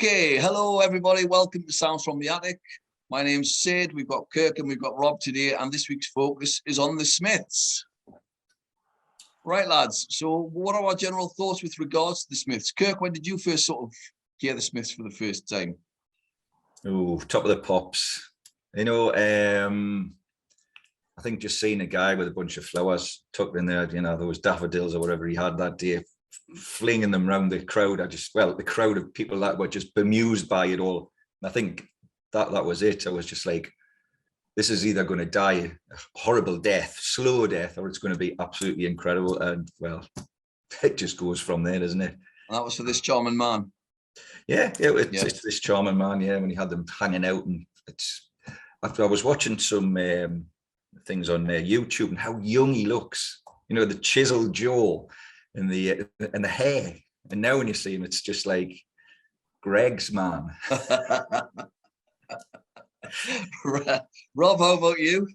Okay, hello everybody. Welcome to Sounds from the Attic. My name's Sid. We've got Kirk and we've got Rob today, and this week's focus is on the Smiths. Right, lads. So, what are our general thoughts with regards to the Smiths? Kirk, when did you first sort of hear the Smiths for the first time? Oh, Top of the Pops. You know, I think just seeing a guy with a bunch of flowers tucked in there, you know, those daffodils or whatever he had that day, flinging them around the crowd. The crowd of people that were just bemused by it all. And I think that was it. I was just like, this is either going to die a horrible death, slow death, or it's going to be absolutely incredible. And well, it just goes from there, doesn't it? And that was for this charming man. Yeah, it's this charming man. Yeah, when he had them hanging out, and I was watching some things on YouTube and how young he looks. You know, the chiseled jaw and the hair. And now when you see him, it's just like Greg's man. Rob, how about you?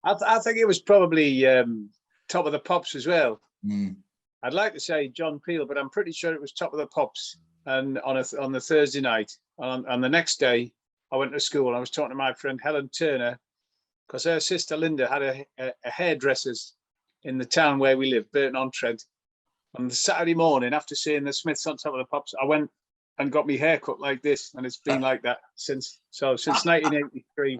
I think it was probably Top of the Pops as well. Mm. I'd like to say John Peel, but I'm pretty sure it was Top of the Pops. And on the Thursday night, and the next day, I went to school. I was talking to my friend Helen Turner, because her sister Linda had a hairdresser's in the town where we live, Burton-on-Trent. On the Saturday morning, after seeing the Smiths on Top of the Pops, I went and got my hair cut like this, and it's been like that since 1983.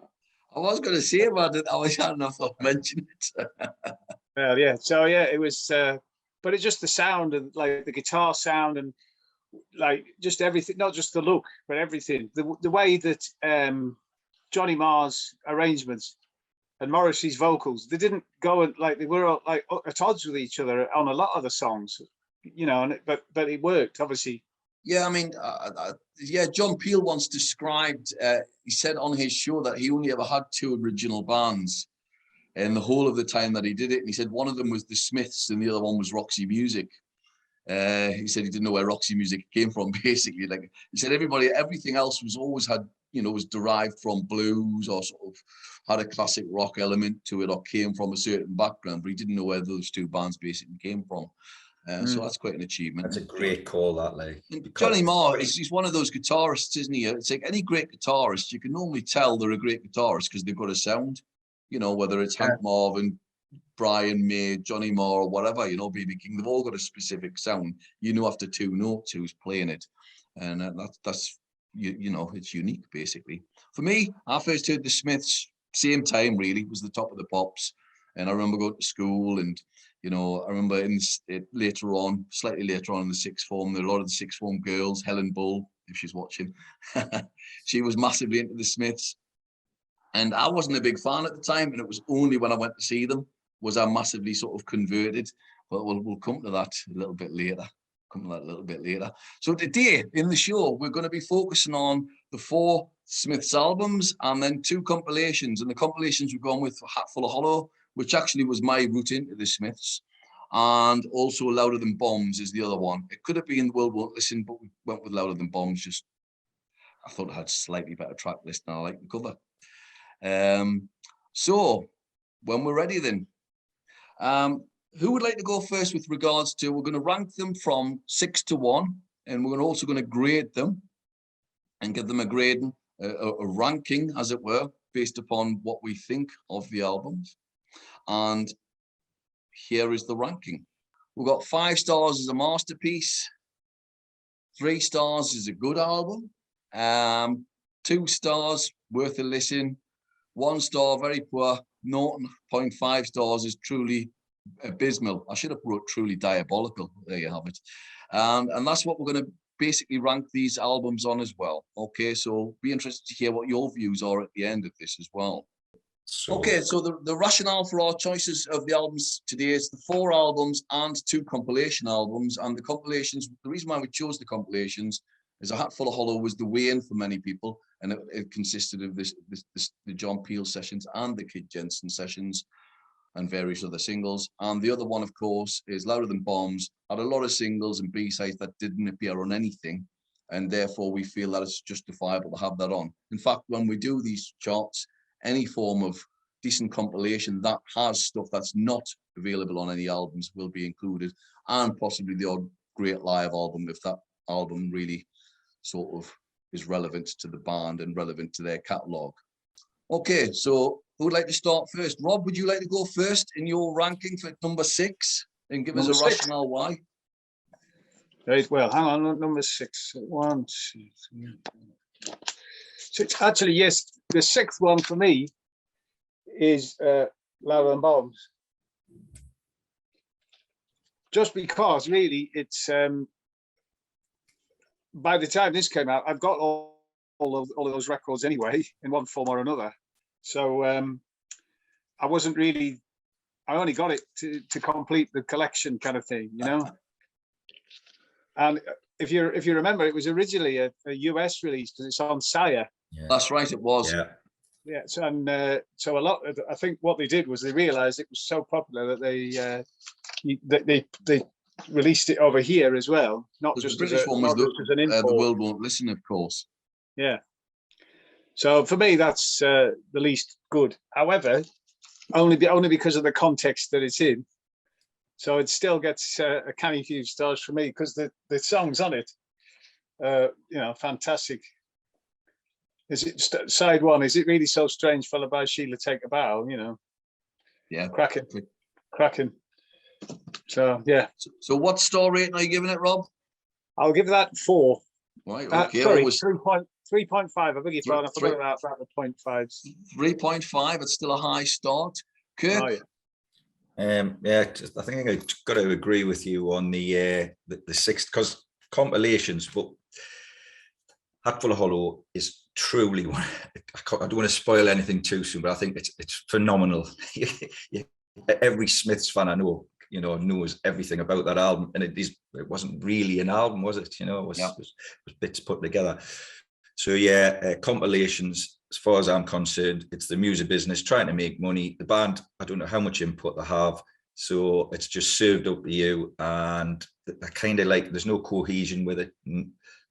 I was going to say about it. I was had enough to mention it. Well, yeah. So yeah, it was. But it's just the sound and like the guitar sound and like just everything, not just the look, but everything. The way that Johnny Marr's arrangements and Morrissey's vocals, they didn't go and like they were like at odds with each other on a lot of the songs, you know. But it worked, obviously. Yeah, I mean, John Peel once described. He said on his show that he only ever had two original bands in the whole of the time that he did it. And he said one of them was the Smiths and the other one was Roxy Music. He said he didn't know where Roxy Music came from, basically. Like he said, everything else was always had, you know, was derived from blues or sort of had a classic rock element to it or came from a certain background, but he didn't know where those two bands basically came from. So that's quite an achievement. That's a great call, that, like. Johnny Marr he's one of those guitarists, isn't he? It's like any great guitarist, you can normally tell they're a great guitarist because they've got a sound, you know, whether it's Hank Marvin, Brian May, Johnny Marr, or whatever, you know, B.B. King, they've all got a specific sound. You know, after two notes who's playing it. And that's you know, it's unique, basically. For me, I first heard the Smiths, same time, really, was the Top of the Pops. And I remember going to school and, you know, I remember slightly later on in the sixth form, there were a lot of the sixth form girls, Helen Bull, if she's watching, she was massively into the Smiths. And I wasn't a big fan at the time. And it was only when I went to see them was I massively sort of converted. But we'll come to that a little bit later. So today in the show, we're going to be focusing on the 4 Smiths albums and then 2 compilations. And the compilations we've gone with Hatful of Hollow, which actually was my route into the Smiths, and also Louder Than Bombs is the other one. It could have been The World Won't Listen, but we went with Louder Than Bombs. Just I thought it had slightly better track list and I like the cover. So when we're ready then, who would like to go first with regards to, we're going to rank them from 6 to 1, and we're also going to grade them and give them a grading, a ranking, as it were, based upon what we think of the albums. And here is the ranking. We've got 5 stars as a masterpiece, 3 stars is a good album, 2 stars worth a listen, 1 star very poor, 0.5 stars is truly abysmal. I should have wrote truly diabolical. There you have it. And that's what we're going to basically rank these albums on as well. Okay, so be interested to hear what your views are at the end of this as well. Okay, so the rationale for our choices of the albums today is the 4 albums and 2 compilation albums. And the compilations, the reason why we chose the compilations is A Hatful of Hollow was the way-in for many people, and it consisted of the John Peel sessions and the Kid Jensen sessions and various other singles. And the other one, of course, is Louder Than Bombs, had a lot of singles and B-sides that didn't appear on anything, and therefore we feel that it's justifiable to have that on. In fact, when we do these charts, any form of decent compilation that has stuff that's not available on any albums will be included, and possibly the odd great live album if that album really sort of is relevant to the band and relevant to their catalogue. Okay, so who would like to start first? Rob, would you like to go first in your ranking for number 6 and give us a rationale why? Right, well, hang on, number 6. 1, 2, 3, 4, 6. Actually, yes, the 6th one for me is Lower and Bombs. Just because, really, it's by the time this came out, I've got all of those records anyway, in one form or another. So I wasn't really, I only got it to complete the collection kind of thing, you know. And if you remember, it was originally a US release because it's on Sire. Yeah. That's right, it was. Yeah. Yeah, so, and so a lot. I think what they did was they realised it was so popular that they released it over here as well, not just the British one was as an import. The World Won't Listen, of course. Yeah. So for me, that's the least good. However, only because of the context that it's in. So it still gets a canny few stars for me because the songs on it, you know, fantastic. Is it side 1? Is it really so strange? Followed by Sheila Take a Bow. You know. Yeah. Cracking. So yeah. So what star rating are you giving it, Rob? I'll give that 4. Right. Okay. Sorry, 3.5. I beg your pardon. I forgot about the 0.5s. 3.5. It's still a high start. Kirk. Oh, yeah. Yeah, I think I got to agree with you on the 6th, because compilations, but Hatful of Hollow is truly one. I don't want to spoil anything too soon, but I think it's phenomenal. Every Smiths fan I know, you know, knows everything about that album, and it wasn't really an album, was it? You know, it was bits put together. So yeah, compilations. As far as I'm concerned, it's the music business trying to make money. The band, I don't know how much input they have, so it's just served up to you, and I kind of like there's no cohesion with it.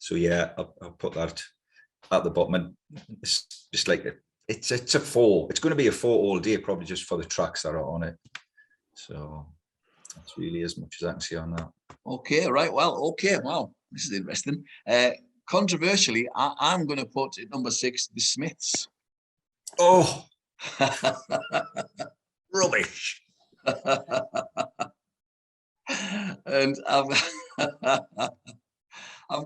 So yeah, I'll put that at the bottom. And it's just like it's a 4. It's going to be a 4 all day, probably just for the tracks that are on it. So that's really as much as I can say on that. Okay, right. Well, okay. Wow, this is interesting. Controversially, I'm going to put at number 6 the Smiths. Oh, rubbish. And I've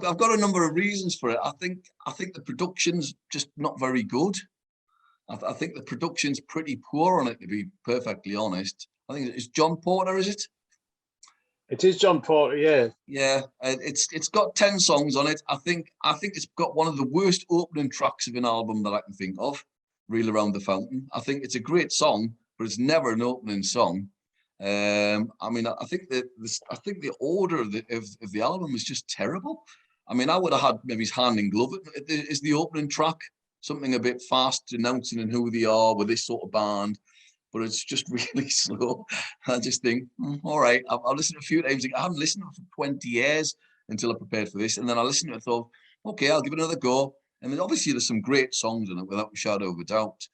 got a number of reasons for it. I think the production's just not very good. I think the production's pretty poor on it, to be perfectly honest. I think it's John Porter, is it? It is John Porter, yeah. Yeah, it's got 10 songs on it. I think it's got one of the worst opening tracks of an album that I can think of, Reel Around the Fountain. I think it's a great song, but it's never an opening song. I mean, I think the order of the album is just terrible. I mean, I would have had maybe Hand in Glove is the opening track, something a bit fast, announcing and who they are with this sort of band, but it's just really slow. I just think, all right, I'll listen to it a few times. I haven't listened to it for 20 years until I prepared for this, and then I listened to it and thought, okay, I'll give it another go. And then obviously there's some great songs in it, without a shadow of a doubt.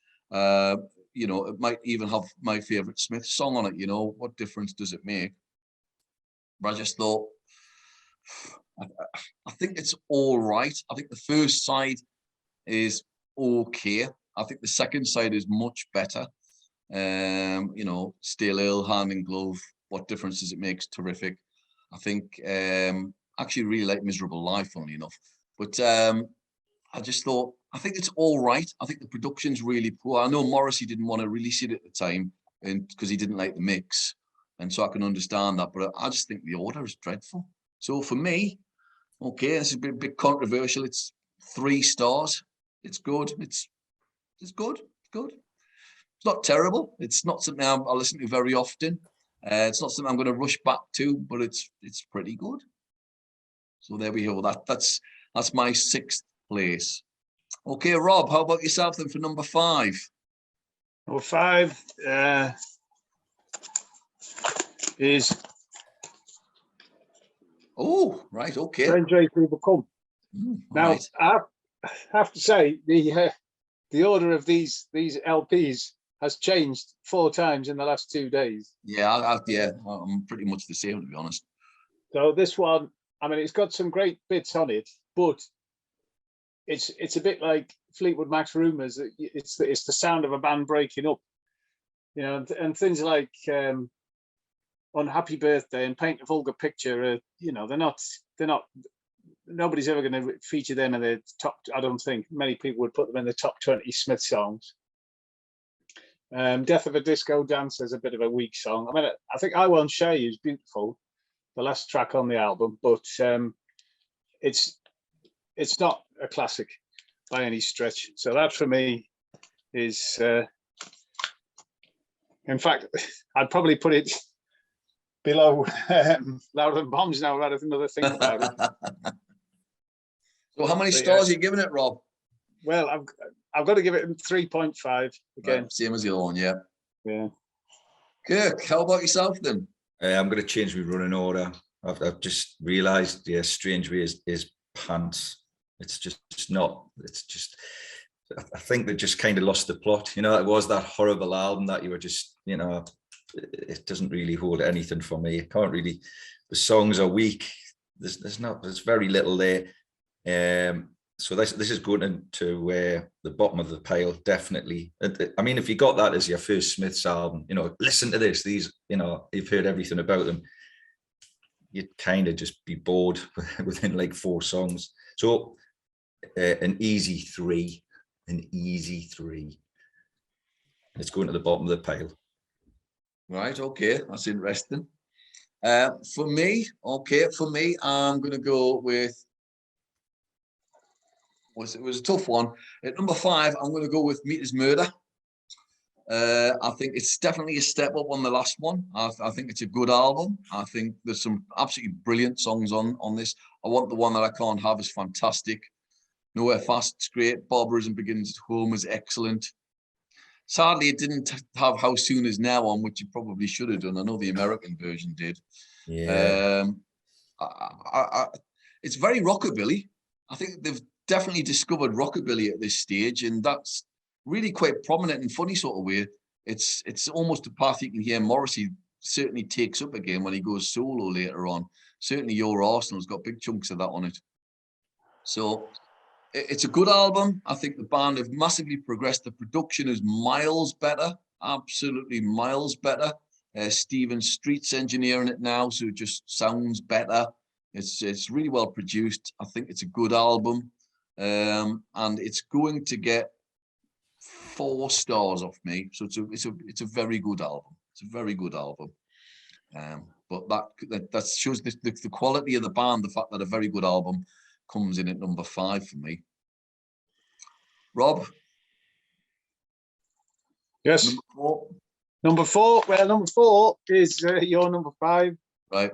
You know, it might even have my favorite Smith song on it. You know, what difference does it make? But I just thought, I think it's all right. I think the first side is okay. I think the second side is much better. You know, Still Ill, Hand in Glove, what difference does it make? It's terrific. I think actually really like Miserable Life, funnily enough. But I just thought, I think it's all right. I think the production's really poor. I know Morrissey didn't want to release it at the time and because he didn't like the mix. And so I can understand that, but I just think the order is dreadful. So for me, okay, this is a bit controversial. It's 3 stars. It's good. It's good. It's good. It's not terrible. It's not something I listen to very often. It's not something I'm going to rush back to, but it's pretty good. So there we go. That's my 6th place. Okay, Rob, how about yourself then for number 5? Number 5 is oh, right, okay. Strange Ways to Overcome. Now, right. I have to say the order of these LPs has changed 4 times in the last 2 days. Yeah, I'm pretty much the same, to be honest. So this one, I mean, it's got some great bits on it, but it's a bit like Fleetwood Mac's Rumours. It's the sound of a band breaking up, you know, and things like Unhappy Birthday and Paint a Vulgar Picture. You know, they're not. Nobody's ever going to feature them in the top. I don't think many people would put them in the top 20 Smith songs. Death of a Disco Dancer is a bit of a weak song. I mean, I think I Won't Share You is beautiful, the last track on the album, but it's not a classic by any stretch. So that for me is, in fact, I'd probably put it below Louder Than Bombs now, rather than another think about it. So how many stars are you giving it, Rob? Well, I've got to give it 3.5 again. Right, same as your own, yeah. Yeah. Kirk, how about yourself then? I'm going to change my running order. I've just realised, yeah, Strange Way is pants. It's just not. It's just. I think they just kind of lost the plot. You know, it was that horrible album that you were just, you know, it doesn't really hold anything for me. It can't really. The songs are weak. There's very little there. So this is going into the bottom of the pile, definitely. I mean, if you got that as your first Smiths album, you know, listen to this. These, you know, you've heard everything about them. You'd kind of just be bored within like 4 songs. So an easy 3. It's going to the bottom of the pile. Right, okay, that's interesting. For me, I'm going to go with. It was a tough one. At number 5, I'm going to go with Meat Is Murder. I think it's definitely a step up on the last one. I think it's a good album. I think there's some absolutely brilliant songs on this. I Want the One That I Can't Have is fantastic. Nowhere Fast is great. Barbarism Begins at Home is excellent. Sadly, it didn't have How Soon Is Now on, which it probably should have done. I know the American version did. Yeah. It's very rockabilly. I think they've definitely discovered rockabilly at this stage, and that's really quite prominent and funny sort of way. It's almost a path you can hear Morrissey certainly takes up again when he goes solo later on. Certainly Your Arsenal's got big chunks of that on it. So it's a good album. I think the band have massively progressed. The production is miles better, absolutely miles better. Stephen Street's engineering it now, so it just sounds better. It's really well produced. I think it's a good album. And it's going to get 4 stars off me. So it's a very good album. It's a very good album. But that shows the quality of the band. The fact that a very good album comes in at number 5 for me. Rob. Yes. Number 4. Number 4. Well, number 4 is your number 5. Right.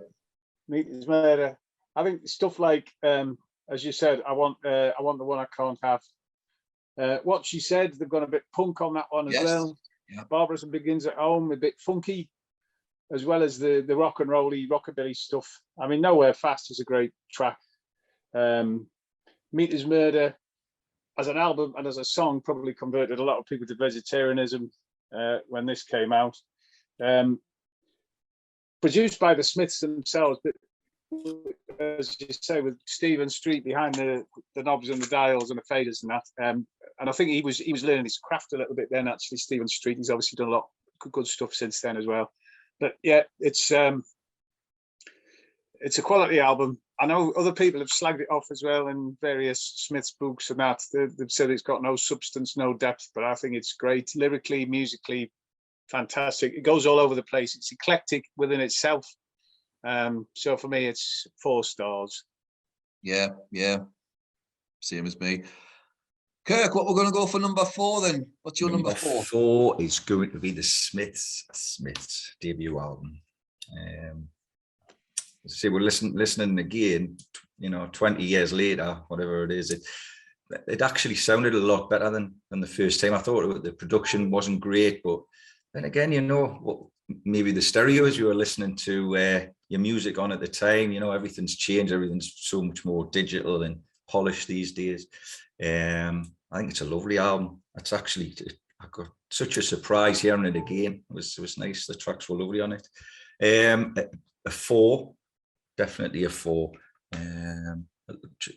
Meat Is Murder. I think stuff like. As you said, I want the one I can't have. What She Said, they've gone a bit punk on that one as well. Yeah. Barbarism Begins at Home, a bit funky, as well as the rock and rolly rockabilly stuff. I mean, Nowhere Fast is a great track. Meat Is Murder, as an album and as a song, probably converted a lot of people to vegetarianism when this came out. Produced by the Smiths themselves, but as you say, with Stephen Street behind the knobs and the dials and the faders and that, and I think he was learning his craft a little bit then. Actually, Stephen Street, he's obviously done a lot of good stuff since then as well. But yeah, it's a quality album. I know other people have slagged it off as well in various Smiths books and that. They've said it's got no substance, no depth, but I think it's great lyrically, musically, fantastic. It goes all over the place. It's eclectic within itself. So for me, it's 4 stars. Yeah. Same as me. Kirk, what we're going to go for number 4 then? What's your number 4? 4 is going to be the Smiths debut album. See, we're listening again, you know, 20 years later, whatever it is, it actually sounded a lot better than the first time. I thought the production wasn't great, but then again, you know, maybe the stereos you were listening to your music on at the time, you know, everything's changed. Everything's so much more digital and polished these days. I think it's a lovely album. It's actually, I got such a surprise hearing it again. It was nice. The tracks were lovely on it. A 4, definitely a 4.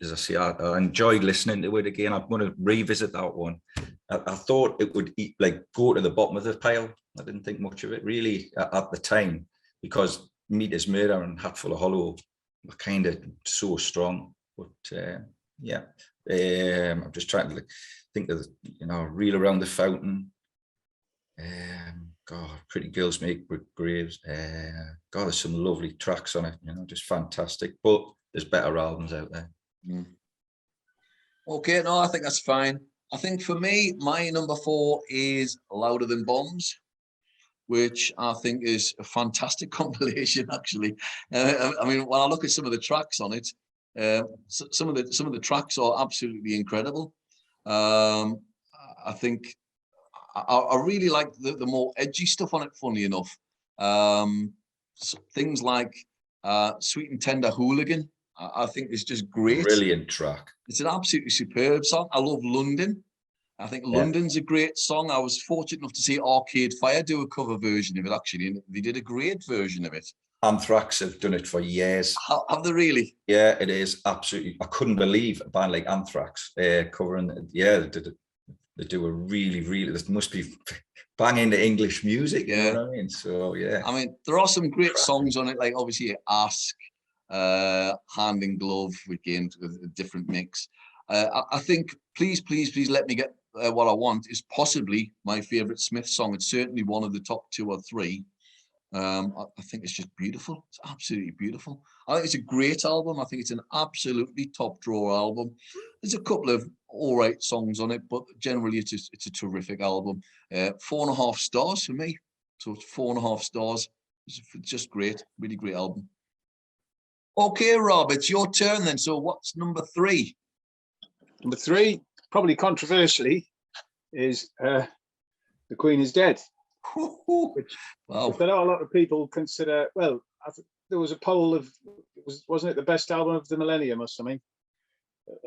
as I say, I enjoyed listening to it again. I'm going to revisit that one. I thought it would go to the bottom of the pile. I didn't think much of it really at the time, because Meat is Murder and Hatful of Hollow were kind of so strong. But yeah, I'm just trying to think of Reel Around the Fountain. God, Pretty Girls Make Graves. God, there's some lovely tracks on it. Just fantastic. But there's better albums out there. Okay, no, I think that's fine. I think for me, my number 4 is Louder Than Bombs, which I think is a fantastic compilation. Actually, I mean, when I look at some of the tracks on it, some of the tracks are absolutely incredible. I think I really like the more edgy stuff on it. Funny enough, things like Sweet and Tender Hooligan, I think is just great. Brilliant track. It's an absolutely superb song. I love London. I think London's a great song. I was fortunate enough to see Arcade Fire do a cover version of it, actually, and they did a great version of it. Anthrax have done it for years. Have they really? Yeah, it is absolutely. I couldn't believe a band like Anthrax covering. Yeah, they do a really. This must be banging the English music. Yeah, you know what I mean. So yeah, I mean, there are some great songs on it, like obviously Ask, Hand in Glove, again a different mix. I think Please Let Me Get What I Want is possibly my favorite Smith song. It's certainly one of the top 2 or 3. I think it's just beautiful. It's absolutely beautiful. I think it's a great album. I think it's an absolutely top drawer album. There's a couple of all right songs on it, but generally it's a terrific album. 4.5 stars for me. So it's 4.5 stars. It's just great. Really great album. Okay, Rob, it's your turn then. So what's number 3? Number 3, probably controversially, is The Queen is Dead. Which Wow. I know a lot of people consider, well, there was a poll of, wasn't it the best album of the millennium or something?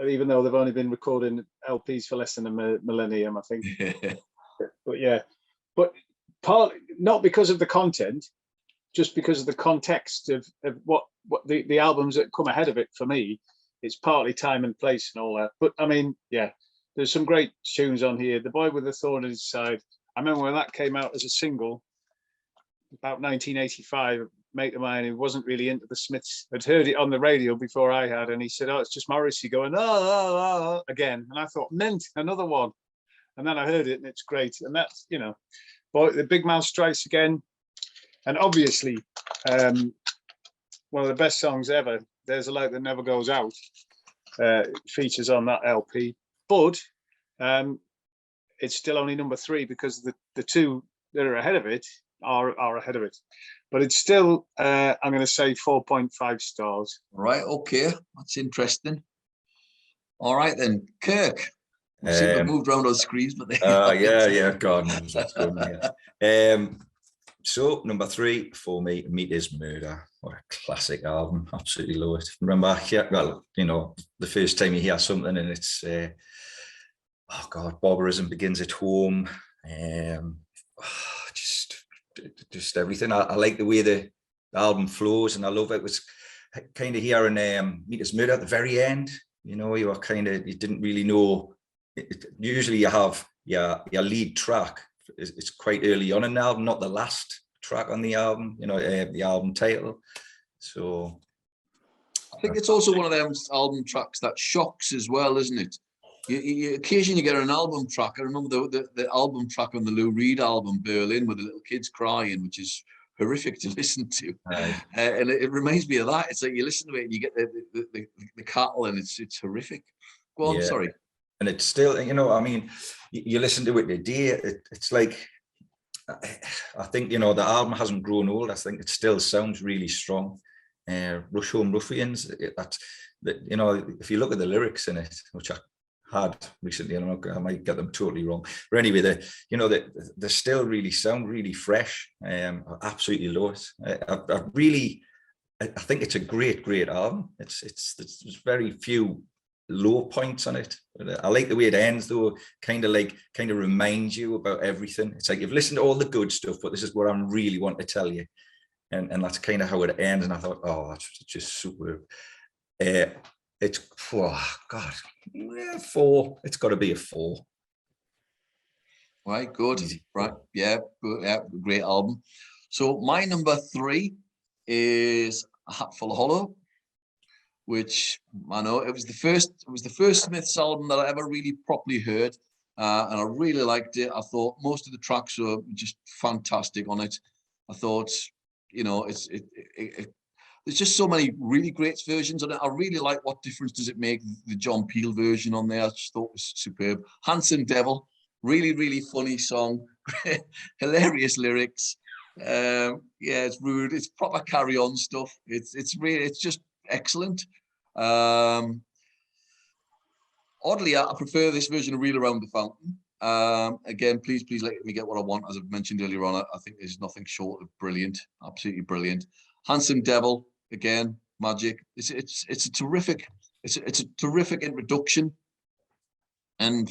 Even though they've only been recording LPs for less than a millennium, I think. But yeah, but not because of the content, just because of the context of what the albums that come ahead of it. For me, it's partly time and place and all that. But I mean, yeah, there's some great tunes on here. The Boy with a Thorn in His Side. I remember when that came out as a single, about 1985, a mate of mine who wasn't really into the Smiths had heard it on the radio before I had, and he said, "Oh, it's just Morrissey going, oh, again." And I thought, mint, another one. And then I heard it, and it's great. And that's, Boy, the Big Mouth Strikes Again. And obviously, one of the best songs ever, There's a Light That Never Goes Out, features on that LP. But it's still only number 3 because the 2 that are ahead of it are ahead of it. But it's still, I'm going to say 4.5 stars. Right, okay. That's interesting. All right then, Kirk. We seem to have moved around on screens, but yeah, God knows what's going on here. So number 3 for me, Meat is Murder. What a classic album. Absolutely love it. Remember, the first time you hear something and it's oh God, barbarism begins at home. Just everything. I like the way the album flows, and I love it. Was kind of hearing Meat is Murder at the very end. You didn't really know. Usually you have your lead track. It's quite early on in the album, not the last track on the album. The album title. So I think it's also one of them album tracks that shocks as well, isn't it? You occasionally get an album track. I remember the album track on the Lou Reed album, Berlin, with the little kids crying, which is horrific to listen to. Right. And it reminds me of that. It's like you listen to it and you get the cattle, and it's horrific. Go on, sorry. And it's still, you listen to it today, it's like, I think, the album hasn't grown old. I think it still sounds really strong. Rush Home Ruffians, if you look at the lyrics in it, which I had recently, and I might get them totally wrong, but anyway, they still really sound really fresh. I absolutely love it. I think it's a great album. There's very few low points on it. I like the way it ends, though. Kind of reminds you about everything. It's like you've listened to all the good stuff, but this is what I really want to tell you, and that's kind of how it ends. And I thought, oh, that's just superb. it's, oh God, yeah, 4. It's got to be a 4. Right, good. Easy. Right, yeah, good, yeah, great album. So my number 3 is A Hatful of Hollow, which I know it was the first Smiths album that I ever really properly heard, and I really liked it. I thought most of the tracks were just fantastic on it. I thought, you know, there's just so many really great versions on it. I really like What Difference Does It Make, the John Peel version on there. I just thought it was superb. Handsome Devil, really, really funny song, hilarious lyrics. Yeah, it's rude. It's proper carry-on stuff. It's just excellent. Oddly, I prefer this version of Reel Around the Fountain. Again, please let me get what I want. As I've mentioned earlier on, I think there's nothing short of brilliant, absolutely brilliant. Handsome Devil, again, magic. It's a terrific introduction, and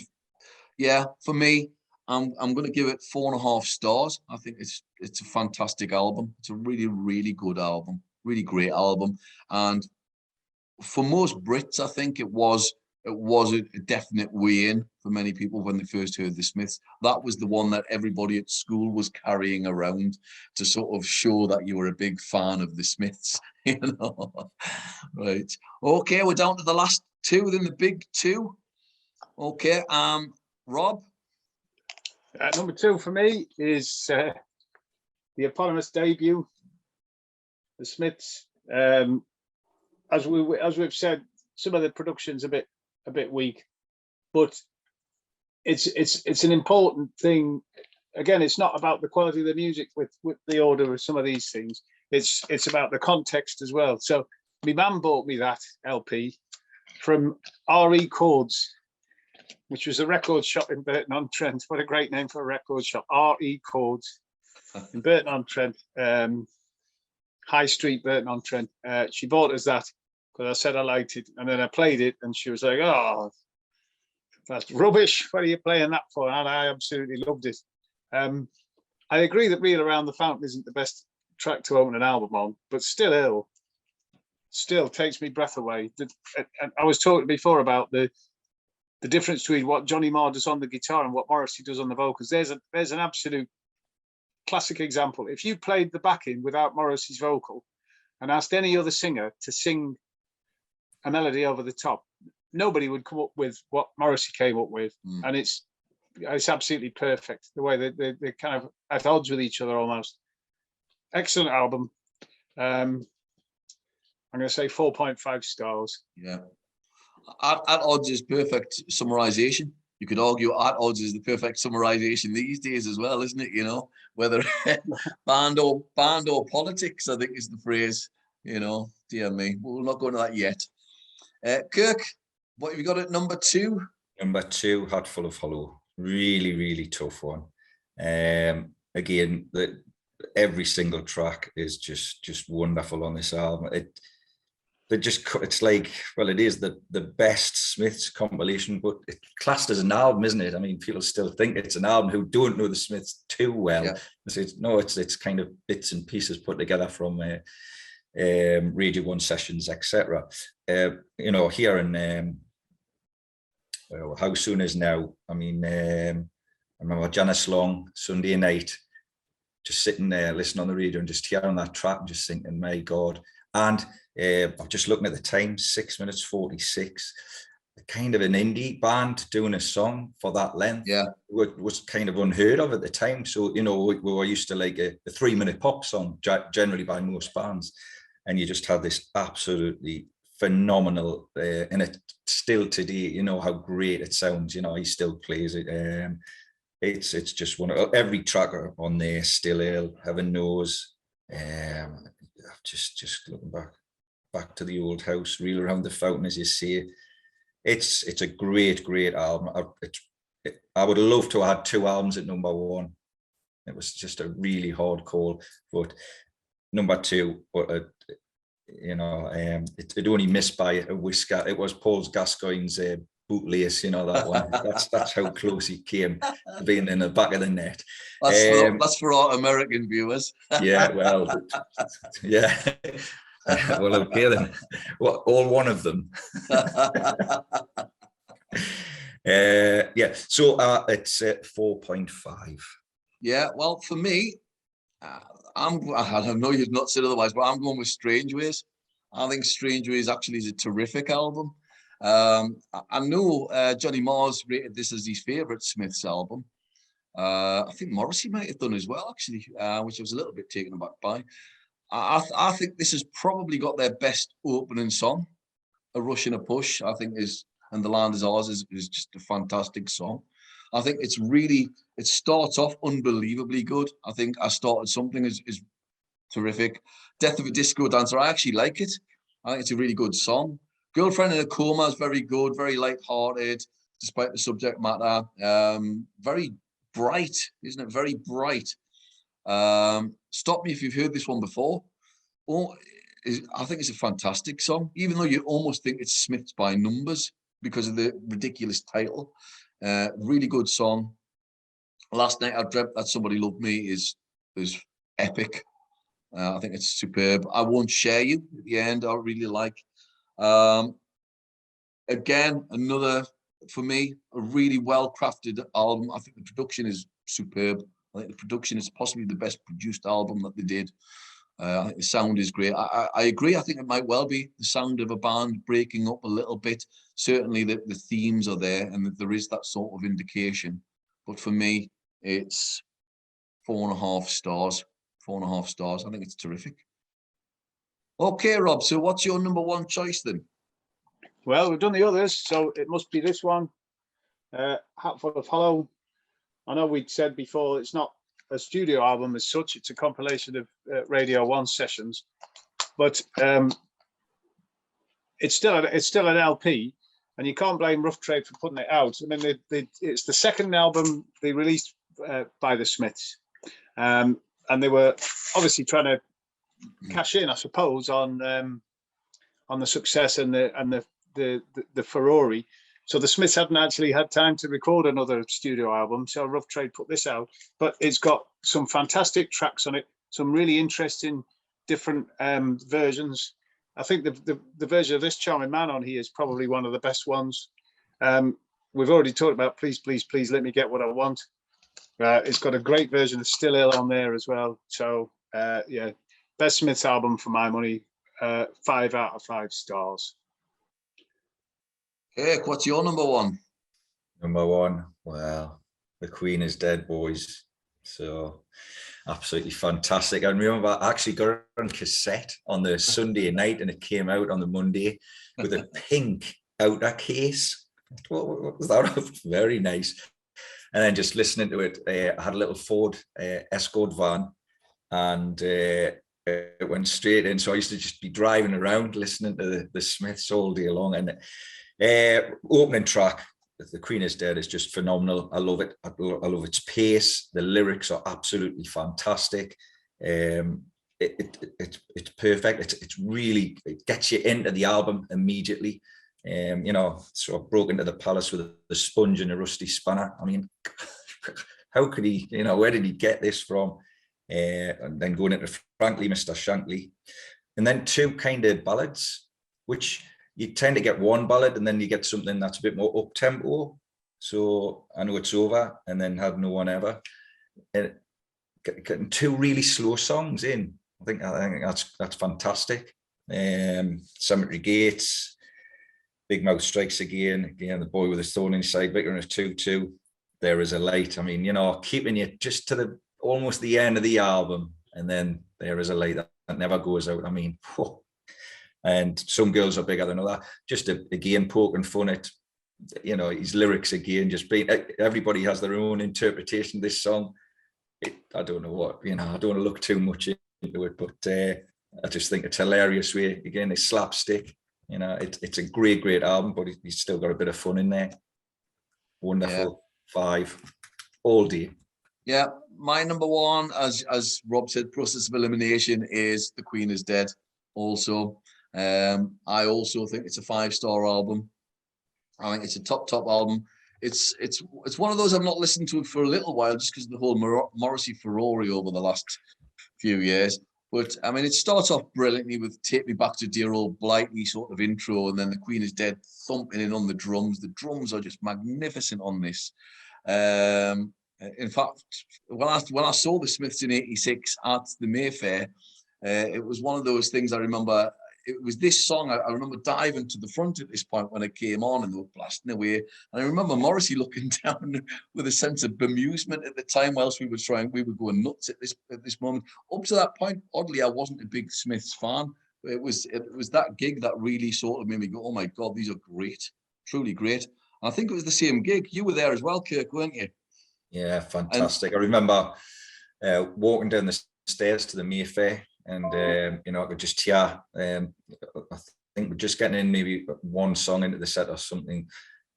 yeah, for me, I'm going to give it 4.5 stars. I think it's a fantastic album. It's a really, really good album, really great album, and for most Brits, I think it was a definite way in for many people when they first heard the Smiths. That was the one that everybody at school was carrying around to sort of show that you were a big fan of the Smiths, you know. Right. Okay, we're down to the last 2, then the big 2. Okay, Rob. Number 2 for me is the eponymous debut, the Smiths. As we've said, some of the production's a bit weak, but it's an important thing. Again, it's not about the quality of the music with the order of some of these things. It's about the context as well. So my mum bought me that LP from RE Chords, which was a record shop in Burton-on-Trent. What a great name for a record shop, RE Chords in Burton-on-Trent, High Street, Burton-on-Trent. She bought us that because I said I liked it, and then I played it, and she was like, "Oh, that's rubbish. What are you playing that for?" And I absolutely loved it. I agree that Reel Around the Fountain isn't the best track to open an album on, but still takes me breath away. And I was talking before about the difference between what Johnny Marr does on the guitar and what Morrissey does on the vocals. There's an absolute classic example. If you played the backing without Morrissey's vocal and asked any other singer to sing a melody over the top, nobody would come up with what Morrissey came up with. And it's absolutely perfect, the way they're kind of at odds with each other almost. Excellent album. I'm going to say 4.5 stars. Yeah. At odds is perfect summarization. You could argue at odds is the perfect summarization these days as well, isn't it? You know, whether band or politics, I think is the phrase. You know, dear me, we'll not go into that yet. Kirk, what have you got at number 2? Number 2, Hatful of Hollow. Really, really tough one. Again, every single track is just wonderful on this album. It's like, well, it is the best Smiths compilation, but it's classed as an album, isn't it? I mean, people still think it's an album who don't know the Smiths too well. Yeah. It's kind of bits and pieces put together from Radio 1 sessions, etc. You know, here in How Soon Is Now. I mean, I remember Janice Long, Sunday night, just sitting there listening on the radio and just hearing that track and just thinking, my God. And I'm just looking at the time, 6 minutes 46. Kind of an indie band doing a song for that length, yeah, was kind of unheard of at the time. So, you know, we were used to like a 3-minute pop song generally by most bands, and you just had this absolutely phenomenal, and it still today, you know how great it sounds. You know, he still plays it. It's just one of every tracker on there. Still Ill, Heaven Knows. Just looking back to the old house, Reel Around the Fountain, as you say. It's a great album. I would love to have had 2 albums at number 1. It was just a really hard call, but number 2, you know, it only missed by a whisker. It was Paul Gascoigne's Bootlace, you know, that one. That's how close he came to being in the back of the net. That's for our American viewers. Yeah, well, yeah. Well, okay then. Well, all one of them. Yeah. So it's 4.5. Yeah, well, for me, I know you've not said otherwise, but I'm going with Strange Ways. I think Strange Ways actually is a terrific album. I know Johnny Marrs rated this as his favourite Smiths album. I think Morrissey might have done as well, actually, which I was a little bit taken aback by. I think this has probably got their best opening song, A Rush and a Push. I think And the Land Is Ours is just a fantastic song. I think it starts off unbelievably good. I think I Started Something is terrific. Death of a Disco Dancer, I actually like it. I think it's a really good song. Girlfriend in a Coma is very good, very light-hearted, despite the subject matter. Very bright, isn't it? Very bright. Stop Me If You've heard this one before. I think it's a fantastic song, even though you almost think it's Smiths by Numbers because of the ridiculous title. Really good song. Last Night I Dreamt That Somebody Loved Me is epic. I think it's superb. I Won't Share You at the end, I really like. Again, another, for me, a really well-crafted album. I think the production is superb. I think the production is possibly the best produced album that they did. I think the sound is great. I agree. I think it might well be the sound of a band breaking up a little bit. Certainly the themes are there and that there is that sort of indication. But for me, it's 4.5 stars. 4.5 stars. I think it's terrific. Okay, Rob. So what's your number one choice then? Well, we've done the others, so it must be this one. Hatful of Hollow. I know we'd said before it's not a studio album as such; it's a compilation of Radio 1 sessions, but it's still an LP, and you can't blame Rough Trade for putting it out. I mean, it's the second album they released by the Smiths, and they were obviously trying to cash in, I suppose, on the success and the furore. So the Smiths hadn't actually had time to record another studio album, so Rough Trade put this out. But it's got some fantastic tracks on it, some really interesting different versions. I think the version of This Charming Man on here is probably one of the best ones. We've already talked about Please, Please, Please Let Me Get What I Want. It's got a great version of Still Ill on there as well. So yeah, best Smiths album for my money, 5 out of 5 stars. Hey, what's your number one? Number one, well, The Queen Is Dead, boys. So absolutely fantastic. I remember I actually got it on cassette on the Sunday night and it came out on the Monday with a pink outer case. What was that? Very nice. And then just listening to it, I had a little Ford Escort van and it went straight in. So I used to just be driving around listening to the Smiths all day long. And opening track, The Queen Is Dead, is just phenomenal. I love it. I love its pace. The lyrics are absolutely fantastic. It's perfect. It's really, it gets you into the album immediately. Sort of broke into the palace with a sponge and a rusty spanner. I mean, how could he, where did he get this from? And then going into Frankly, Mr. Shankly. And then 2 kind of ballads, which you tend to get one ballad and then you get something that's a bit more up-tempo. So I Know It's Over and then Have No One Ever. And getting 2 really slow songs in. I think that's fantastic. Cemetery Gates, Big Mouth Strikes Again, The Boy with His Thorn in His Side, Victor and His Tutu, There Is a Light. I mean, keeping you just to almost the end of the album, and then There Is a Light that never goes out. I mean, whew. And Some Girls Are Bigger Than Other, just again poking fun at, his lyrics again, just being, everybody has their own interpretation of this song. I don't know what, I don't want to look too much into it, but I just think it's hilarious way, again, it's slapstick. It's a great album, but he's still got a bit of fun in there. Wonderful. Yeah. 5 all day. Yeah, my number one, as Rob said, Process of Elimination, is The Queen Is Dead. Also, I also think it's a 5-star album. I think it's a top album. It's one of those I've not listened to for a little while, just because of the whole Morrissey furore over the last few years. But I mean, it starts off brilliantly with "Take Me Back to Dear Old Blighty" sort of intro, and then the Queen is Dead thumping in on the drums. The drums are just magnificent on this. In fact, when I saw the Smiths in '86 at the Mayfair, it was one of those things I remember. It was this song. I remember diving to the front at this point when it came on, and they were blasting away. And I remember Morrissey looking down with a sense of bemusement at the time, whilst we were going nuts at this moment. Up to that point, oddly, I wasn't a big Smiths fan. It was that gig that really sort of made me go, "Oh my God, these are great, truly great." And I think it was the same gig. You were there as well, Kirk, weren't you? Yeah, fantastic. I remember walking down the stairs to the Mayfair, and you know, I could just hear. I think we're just getting in maybe one song into the set or something,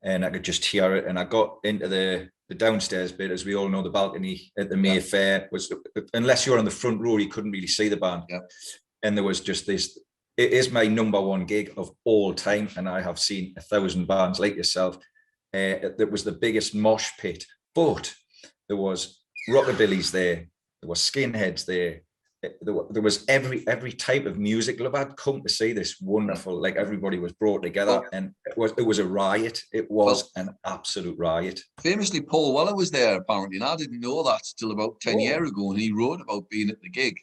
and I could just hear it. And I got into the downstairs bit, as we all know, the balcony at the Mayfair was, unless you're on the front row, you couldn't really see the band. Yeah. And there was just this. It is my #1 gig of all time, and I have seen 1,000 bands like yourself. That was the biggest mosh pit, but there was rockabillys there were skinheads there. There was every type of music lover had come to see this wonderful, like everybody was brought together, and it was a riot. It was an absolute riot. Famously, Paul Weller was there apparently, and I didn't know that till about 10 years ago, and he wrote about being at the gig,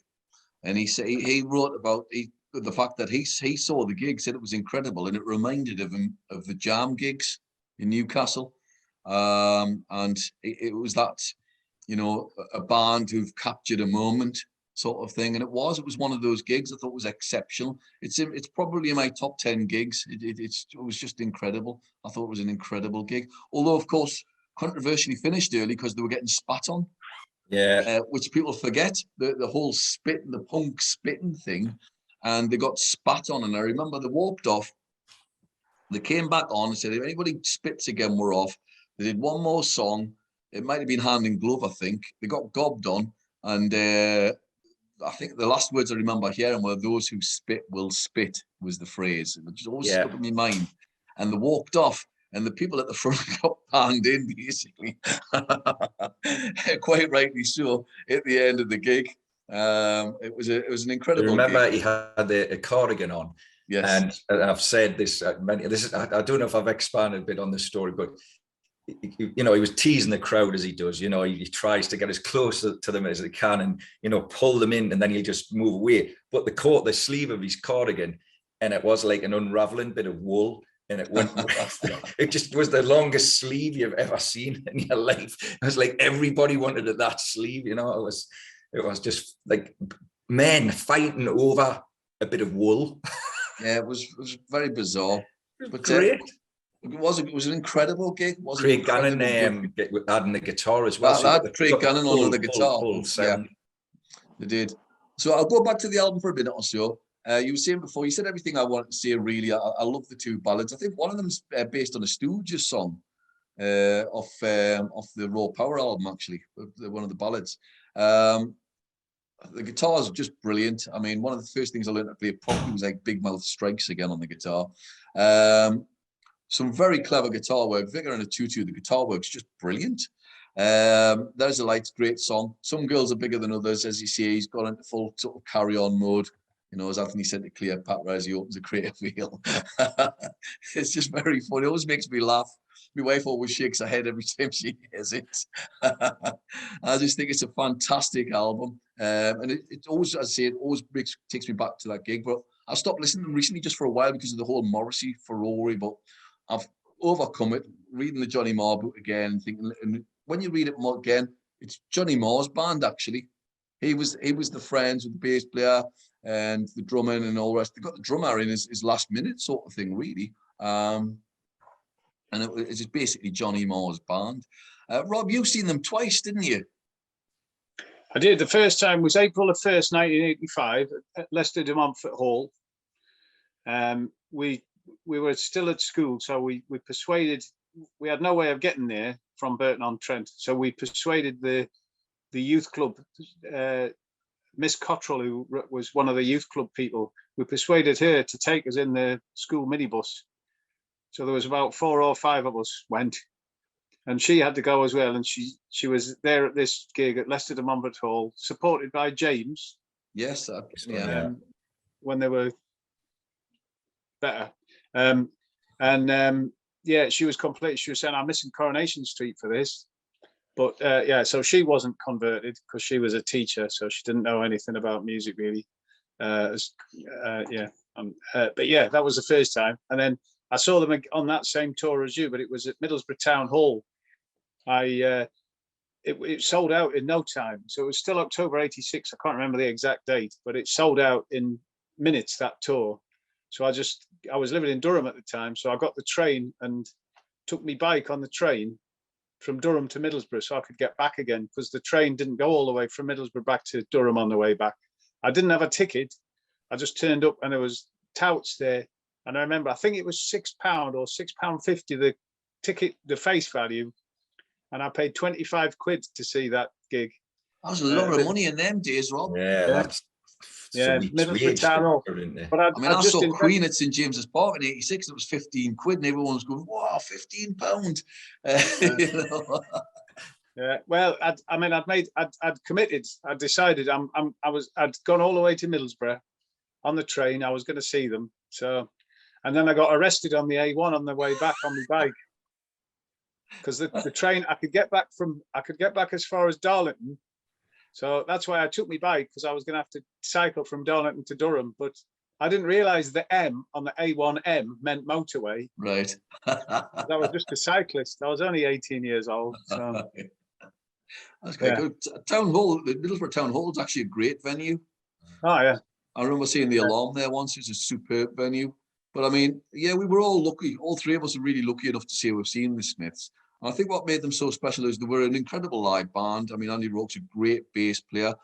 and he wrote about the fact that he saw the gig, said it was incredible, and it reminded him of the Jam gigs in Newcastle, and it was that, you know, a band who've captured a moment sort of thing, and it was one of those gigs I thought was exceptional. It's probably in my top 10 gigs. It was just incredible. I thought it was an incredible gig, although of course controversially finished early because they were getting spat on, which people forget, the whole spit and the punk spitting thing, and they got spat on, and I remember they walked off. They came back on and said, if anybody spits again, we're off. They did one more song. It might have been Hand in Glove, I think. They got gobbed on, and I think the last words I remember hearing were, "Those who spit will spit," was the phrase, which always stuck in my mind. And they walked off, and the people at the front got panned in, basically. Quite rightly so, at the end of the gig. It was an incredible remember gig. He had a cardigan on. Yes. And I've said this, I don't know if I've expanded a bit on this story, but you know, he was teasing the crowd as he does. You know, he tries to get as close to them as he can, and you know, pull them in, and then he'll just move away. But they caught the sleeve of his cardigan, and it was like an unraveling bit of wool, and it went. It just was the longest sleeve you've ever seen in your life. It was like everybody wanted that sleeve. You know, it was just like men fighting over a bit of wool. Yeah, it was very bizarre. But great. It was an incredible gig. Craig Gannon adding the guitar as well. That Craig Gannon on the guitar. Yeah, they did. So I'll go back to the album for a minute or so. You were saying before, you said everything I wanted to say, really. I love the two ballads. I think one of them's based on a Stooges song off the Raw Power album, actually, one of the ballads. The guitar is just brilliant. I mean, one of the first things I learned to play properly was like Big Mouth Strikes again on the guitar. Some very clever guitar work. Vicar and a Tutu, the guitar work's just brilliant. There's a Lights, great song. Some girls are bigger than others, as you see. He's got into full sort of carry-on mode. You know, as Anthony said to Cleopatra as he opens a crate wheel. It's just very funny. It always makes me laugh. My wife always shakes her head every time she hears it. I just think it's a fantastic album. And it always, as I say, it always takes me back to that gig. But I stopped listening to them recently just for a while because of the whole Morrissey furore. But I've overcome it, reading the Johnny Marr book again, thinking, and when you read it again, it's Johnny Marr's band, actually. He was the friends with the bass player and the drumming and all the rest. They got the drummer in his last minute sort of thing, really. And it's just basically Johnny Marr's band. Rob, you've seen them twice, didn't you? I did. The first time was April the 1st, 1985, at Leicester de Montfort Hall. We were still at school, so we persuaded. We had no way of getting there from Burton-on-Trent, so we persuaded the youth club. Miss Cottrell, who was one of the youth club people, we persuaded her to take us in the school minibus. So there was about 4 or 5 of us went, and she had to go as well. And she was there at this gig at Leicester de Montfort Hall, supported by James, Yes, This one, yeah. When they were better. Yeah, she was saying, I'm missing Coronation Street for this. But yeah, so she wasn't converted because she was a teacher, so she didn't know anything about music really. Yeah, but yeah, that was the first time. And then I saw them on that same tour as you, but it was at Middlesbrough Town Hall. It sold out in no time. So it was still October 86. I can't remember the exact date, but it sold out in minutes, that tour. So I was living in Durham at the time. So I got the train and took my bike on the train from Durham to Middlesbrough so I could get back again, because the train didn't go all the way from Middlesbrough back to Durham on the way back. I didn't have a ticket. I just turned up and there was touts there. And I remember, I think it was £6 or £6.50, the ticket, the face value. And I paid 25 quid to see that gig. That was a lot of money in them days, Rob. Yeah, that's Middlesbrough Town Hall. But I mean, I saw Queen at St James's Park in '86. It was 15 quid, and everyone was going, "Wow, £15!" You know? Yeah, well, I'd committed. I decided I'd gone all the way to Middlesbrough on the train. I was going to see them. So, and then I got arrested on the A1 on the way back on my bike, because the train I could get back as far as Darlington. So that's why I took my bike, because I was going to have to cycle from Darlington to Durham. But I didn't realise the M on the A1M meant motorway. Right. I was just a cyclist. I was only 18 years old. So. That's quite good. Town Hall, the Middlesbrough Town Hall is actually a great venue. Oh, yeah. I remember seeing the Alarm there once. It's a superb venue. But I mean, yeah, we were all lucky. All three of us are really lucky enough to see we've seen the Smiths. And I think what made them so special is they were an incredible live band. I mean, Andy Rourke's a great bass player.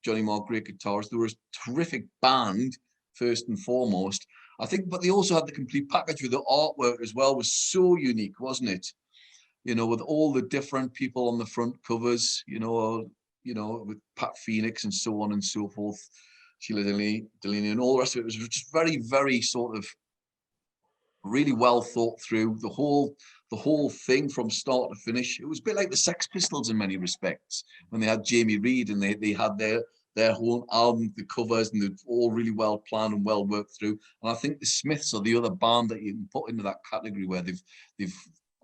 Johnny Marr, great guitarist. They were a terrific band, first and foremost. I think, but they also had the complete package with the artwork as well. Was so unique, wasn't it? You know, with all the different people on the front covers, you know, with Pat Phoenix and so on and so forth, Sheila Delaney and all the rest of it. It was just very, very sort of really well thought through. The whole thing from start to finish. It was a bit like the Sex Pistols in many respects, when they had Jamie Reid and they had their whole album, the covers, and they're all really well planned and well worked through. And I think the Smiths are the other band that you can put into that category where they've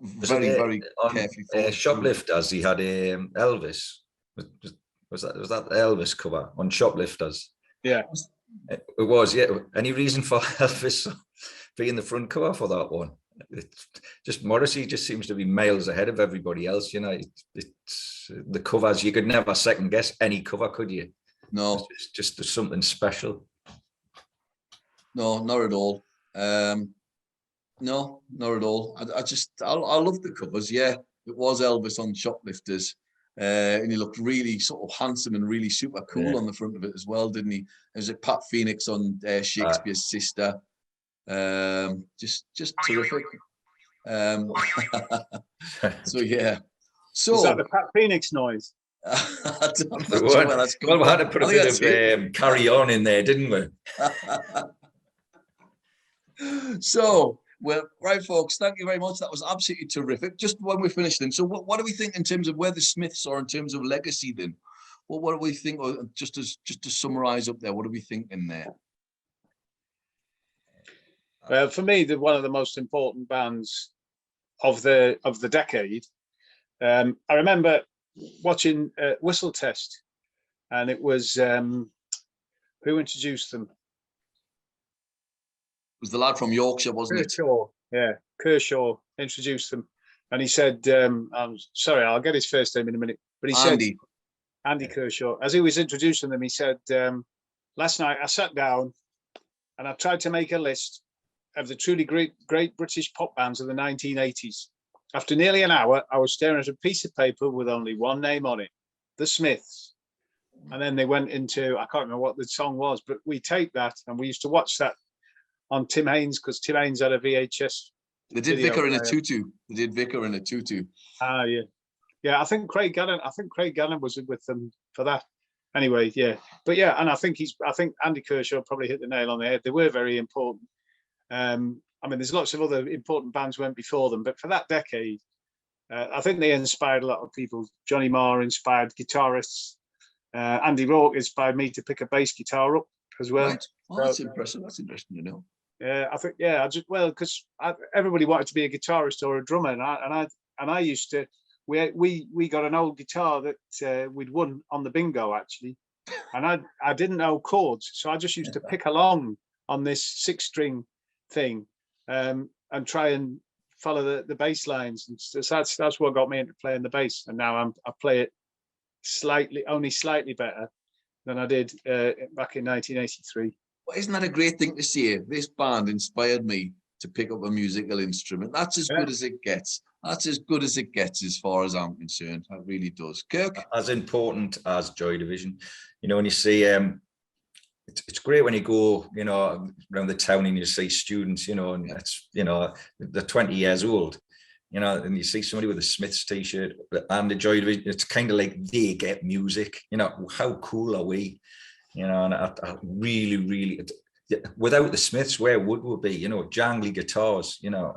very carefully thought. Shoplifters, he had Elvis. Was that Elvis cover on Shoplifters? Yeah, it was. Yeah. Any reason for Elvis being the front cover for that one? It's just Morrissey just seems to be miles ahead of everybody else. You know, it's the covers. You could never second guess any cover, could you? No, it's just something special. No, not at all. No, not at all. I love the covers. Yeah, it was Elvis on Shoplifters. And he looked really sort of handsome and really super cool on the front of it as well, didn't he? There's a Pat Phoenix on Shakespeare's Sister. Just terrific. So yeah. So is that the Pat Phoenix noise? I don't know where that's well, we had to put a bit of Carry On in there, didn't we? So, well, right, folks, thank you very much. That was absolutely terrific. Just when we finished then, so what do we think in terms of where the Smiths are in terms of legacy then? Well, what do we think, just to summarize up there, what do we think in there? Well, for me, they're one of the most important bands of the decade. I remember watching Whistle Test, and it was who introduced them? It was the lad from Yorkshire, wasn't Kershaw. it? Yeah, Kershaw introduced them, and he said, "I'm sorry, I'll get his first name in a minute." But he said, Andy Kershaw, as he was introducing them, he said, "Last night I sat down and I tried to make a list of the truly great British pop bands of the 1980s. After nearly an hour, I was staring at a piece of paper with only one name on it, The Smiths." And then they went into, I can't remember what the song was, but we taped that and we used to watch that on Tim Haynes, because Tim Haynes had a VHS. They did Vicar in a Tutu. They did Vicar in a Tutu. Ah, yeah. Yeah, I think Craig Gannon was with them for that. Anyway, yeah. But yeah, and I think Andy Kershaw probably hit the nail on the head. They were very important. I mean, there's lots of other important bands went before them, but for that decade, I think they inspired a lot of people. Johnny Marr inspired guitarists. Andy Rourke inspired me to pick a bass guitar up as well. Right. Oh, that's impressive. That's interesting to know. I think, I just, well, because everybody wanted to be a guitarist or a drummer, and I used to. We got an old guitar that we'd won on the bingo actually, and I didn't know chords, so I just used to pick along on this 6-string thing, and try and follow the bass lines, and so that's what got me into playing the bass. And now I play it only slightly better than I did back in 1983. Well, isn't that a great thing to say? This band inspired me to pick up a musical instrument. That's as good as it gets. That's as good as it gets as far as I'm concerned. That really does. Kirk? As important as Joy Division. You know, when you see, it's great when you go, you know, around the town and you see students, you know, and it's, you know, they're 20 years old, you know, and you see somebody with a Smiths t-shirt and the Joy Division, it's kind of like they get music, you know, how cool are we? You know, and I really, really, without the Smiths, where would we be? You know, jangly guitars, you know,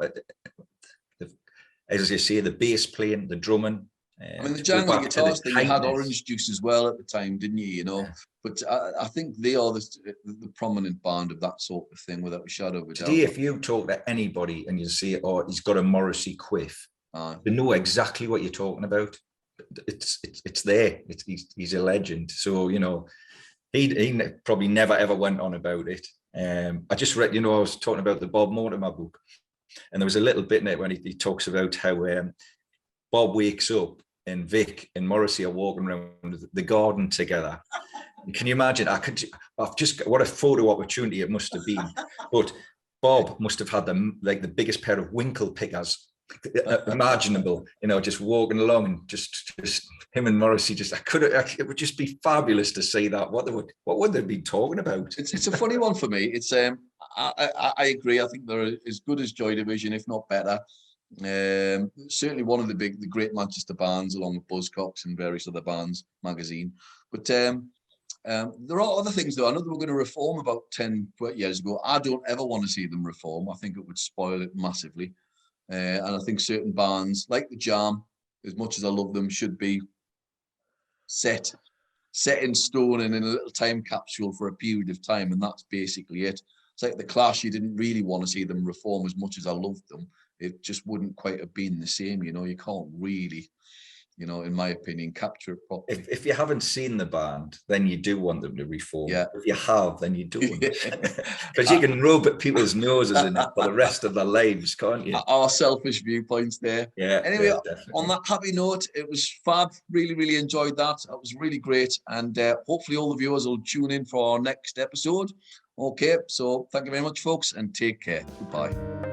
as you say, the bass playing, the drumming. I mean, the jangly guitars thing, you had Orange Juice as well at the time, didn't you? You know, yeah. But I think they are the prominent band of that sort of thing, without a shadow of a doubt. Today, if you talk to anybody and you say, "Oh, he's got a Morrissey quiff," they know exactly what you're talking about. It's there. He's a legend. So you know, he probably never ever went on about it. I just read, you know, I was talking about the Bob Mortimer book, and there was a little bit in it when he talks about how Bob wakes up and Vic and Morrissey are walking around the garden together. Can you imagine? I've just, what a photo opportunity it must have been. But Bob must have had the biggest pair of winkle pickers imaginable, you know, just walking along and just him and Morrissey. It would just be fabulous to see that. What would they be talking about? It's a funny one for me. It's I agree. I think they're as good as Joy Division, if not better. Certainly one of the great Manchester bands, along with Buzzcocks and various other bands, magazine. But there are other things, though. I know they were going to reform about 10 years ago. I don't ever want to see them reform. I think it would spoil it massively. And I think certain bands, like the Jam, as much as I love them, should be set in stone and in a little time capsule for a period of time. And that's basically it. It's like the Clash. You didn't really want to see them reform as much as I loved them. It just wouldn't quite have been the same. You know, you can't really, you know, in my opinion, capture it properly. If you haven't seen the band, then you do want them to reform. Yeah. If you have, then you don't. Because you can rub at people's noses in it for the rest of their lives, can't you? Our selfish viewpoints there. Yeah. Anyway, yeah, on that happy note, it was fab. Really, really enjoyed that. That was really great. And hopefully all the viewers will tune in for our next episode. Okay, so thank you very much, folks, and take care. Goodbye.